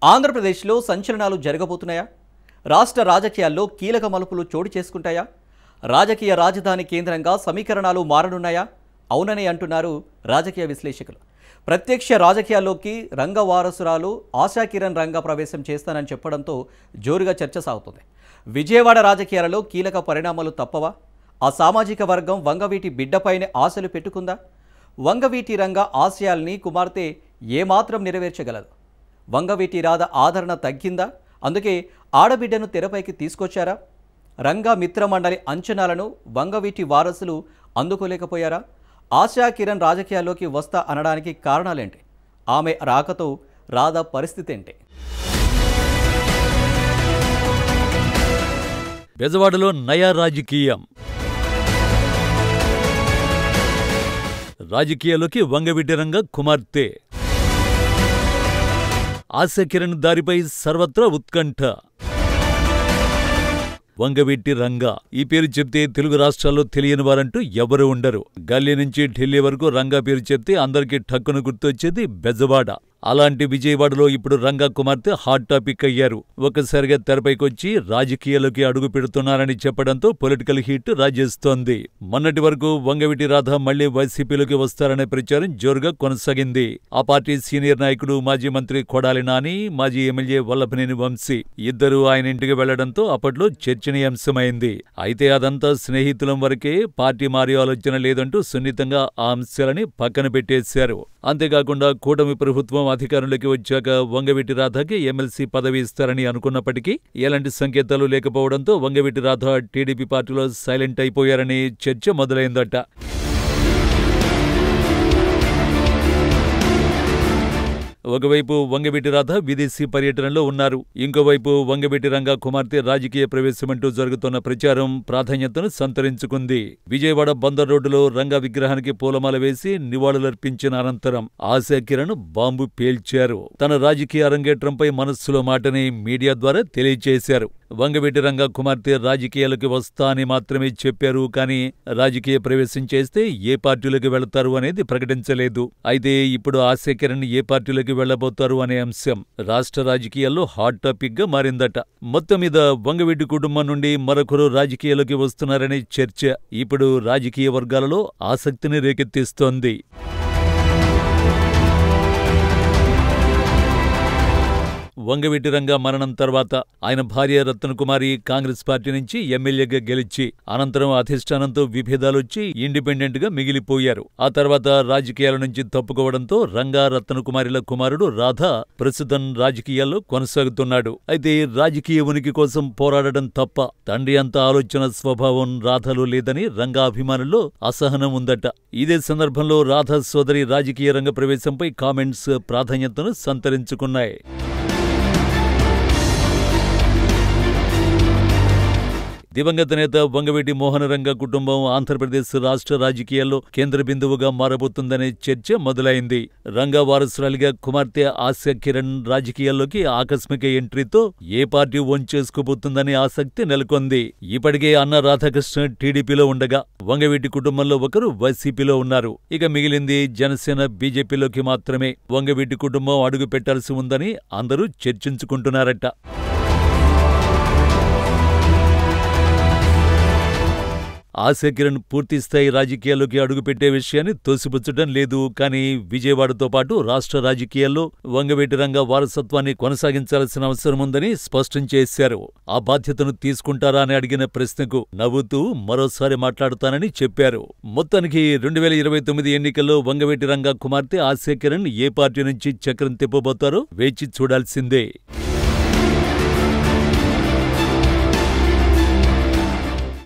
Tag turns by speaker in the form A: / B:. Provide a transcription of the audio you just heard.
A: ఆంధ్రప్రదేశ్లో సంచలనాలు జరగబోతున్నాయా? రాష్ట్ర రాజకీయాల్లో కీలక మలుపులు చోటు చేసుకుంటాయా? రాజకీయ రాజధాని కేంద్రంగా సమీకరణాలు మారనున్నాయా? అవునని అంటున్నారు రాజకీయ విశ్లేషకులు. ప్రత్యక్ష రాజకీయాల్లోకి రంగ వారసురాలు ఆశా కిరణ్ రంగ ప్రవేశం చేస్తానని చెప్పడంతో జోరుగా చర్చ సాగుతుంది. విజయవాడ రాజకీయాలలో కీలక పరిణామాలు తప్పవా? ఆ సామాజిక వర్గం వంగవీటి బిడ్డపైనే ఆశలు పెట్టుకుందా? వంగవీటి రంగ ఆశయాల్ని కుమార్తె ఏమాత్రం నెరవేర్చగలదు? వంగవీటి రాధ ఆదరణ తగ్గిందా? అందుకే ఆడబిడ్డను తెరపైకి తీసుకొచ్చారా? రంగా మిత్రమండలి అంచనాలను వంగవీటి వారసులు అందుకోలేకపోయారా? ఆశా కిరణ్ రాజకీయాల్లోకి వస్తా అనడానికి కారణాలేంటి? ఆమె రాకతో రాధ పరిస్థితి ఏంటి?
B: బెజవాడలో నయా రాజకీయం. రాజకీయాల్లోకి వంగవీటి రంగ కుమార్తె ఆశా కిరణ్ దారిపై సర్వత్రా ఉత్కంఠ. వంగవీటి రంగ ఈ పేరు చెప్తే తెలుగు రాష్ట్రాల్లో తెలియని వారంటూ ఎవరు ఉండరు. గల్లీ నుంచి ఢిల్లీ వరకు రంగా పేరు చెప్తే అందరికీ ఠక్కున గుర్తొచ్చేది బెజవాడ. అలాంటి విజయవాడలో ఇప్పుడు రంగా కుమార్తె హాట్ టాపిక్ అయ్యారు. ఒక్కసారిగా తెరపైకొచ్చి రాజకీయాల్లోకి అడుగు పెడుతున్నారని చెప్పడంతో పొలిటికల్ హీట్ రాజేస్తోంది. మొన్నటి వరకు వంగవీటి రాధ మళ్లీ వైసీపీలోకి వస్తారనే ప్రచారం జోరుగా కొనసాగింది. ఆ పార్టీ సీనియర్ నాయకుడు మాజీ మంత్రి కొడాలి నాని, మాజీ ఎమ్మెల్యే వల్లభనేని వంశీ ఇద్దరూ ఆయన ఇంటికి వెళ్లడంతో అప్పట్లో చర్చనీయాంశమైంది. అయితే అదంతా స్నేహితులం వరకే, పార్టీ మారే ఆలోచన లేదంటూ సున్నితంగా ఆ అంశాలని పక్కన పెట్టేశారు. అంతేకాకుండా కూటమి ప్రభుత్వం అధికారంలోకి వచ్చాక వంగవీటి రాధకి ఎమ్మెల్సీ పదవి ఇస్తారని అనుకున్నప్పటికీ ఎలాంటి సంకేతాలు లేకపోవడంతో వంగవీటి రాధ టీడీపీ పార్టీలో సైలెంట్ అయిపోయారని చర్చ మొదలైందట. ఒకవైపు వంగవీటి రాధ విదేశీ పర్యటనలో ఉన్నారు. ఇంకోవైపు వంగవీటి రంగ కుమార్తె రాజకీయ ప్రవేశమంటూ జరుగుతున్న ప్రచారం ప్రాధాన్యతను సంతరించుకుంది. విజయవాడ బందర్ రోడ్డులో రంగ విగ్రహానికి పూలమాల వేసి నివాళులర్పించిన అనంతరం ఆశా కిరణ్ బాంబు పేల్చారు. తన రాజకీయ అరంగేట్రంపై మనస్సులో మాటని మీడియా ద్వారా తెలియచేశారు. వంగవీటి రంగ కుమార్తె రాజకీయాలకు వస్తా అని మాత్రమే చెప్పారు, కానీ రాజకీయ ప్రవేశం చేస్తే ఏ పార్టీలోకి వెళతారు అనేది ప్రకటించలేదు. అయితే ఇప్పుడు ఆశా కిరణ్ ఏ పార్టీలోకి వెళ్లబోతారు అనే అంశం రాష్ట్ర రాజకీయాల్లో హాట్ టాపిక్ గా మారిందట. మొత్తం మీద వంగవీటి కుటుంబం నుండి మరొకరు రాజకీయాల్లోకి వస్తున్నారనే చర్చ ఇప్పుడు రాజకీయ వర్గాలలో ఆసక్తిని రేకెత్తిస్తోంది. వంగవీటి రంగ మరణం తర్వాత ఆయన భార్య రత్నకుమారి కాంగ్రెస్ పార్టీ నుంచి ఎమ్మెల్యేగా గెలిచి అనంతరం అధిష్టానంతో విభేదాలొచ్చి ఇండిపెండెంట్ గా మిగిలిపోయారు. ఆ తర్వాత రాజకీయాల నుంచి తప్పుకోవడంతో రంగా రత్నకుమారిల కుమారుడు రాధ ప్రస్తుతం రాజకీయాల్లో కొనసాగుతున్నాడు. అయితే రాజకీయ ఉనికి కోసం పోరాడడం తప్ప తండ్రి అంత ఆలోచన స్వభావం రాధలో లేదని రంగా అభిమానుల్లో అసహనం ఉందట. ఇదే సందర్భంలో రాధ సోదరి రాజకీయ రంగ ప్రవేశంపై కామెంట్స్ ప్రాధాన్యతను సంతరించుకున్నాయి. దివంగత నేత వంగవీటి మోహన రంగ కుటుంబం ఆంధ్రప్రదేశ్ రాష్ట్ర రాజకీయాల్లో కేంద్ర బిందువుగా మారబోతుందనే చర్చ మొదలైంది. రంగా వారసురాలిగా కుమార్తె ఆశా కిరణ్ రాజకీయాల్లోకి ఆకస్మిక ఎంట్రీతో ఏ పార్టీ ఓన్ చేసుకోబోతుందనే ఆసక్తి నెలకొంది. ఇప్పటికే అన్న రాధాకృష్ణ టీడీపీలో ఉండగా వంగవీటి కుటుంబంలో ఒకరు వైసీపీలో ఉన్నారు. ఇక మిగిలింది జనసేన బీజేపీలోకి మాత్రమే వంగవీటి కుటుంబం అడుగు పెట్టాల్సి ఉందని అందరూ చర్చించుకుంటున్నారట. ఆశా కిరణ్ పూర్తిస్థాయి రాజకీయాల్లోకి అడుగుపెట్టే విషయాన్ని తోసిపుచ్చడం లేదు. కానీ విజయవాడతో పాటు రాష్ట్ర రాజకీయాల్లో వంగవీటి రంగ వారసత్వాన్ని కొనసాగించాల్సిన అవసరం ఉందని స్పష్టం చేశారు. ఆ బాధ్యతను తీసుకుంటారా అని అడిగిన ప్రశ్నకు నవ్వుతూ మరోసారి మాట్లాడుతానని చెప్పారు. మొత్తానికి 2029 ఎన్నికల్లో వంగవీటి రంగ కుమార్తె ఆశా కిరణ్ ఏ పార్టీ నుంచి చక్రం తిప్పబోతారో వేచి చూడాల్సిందే.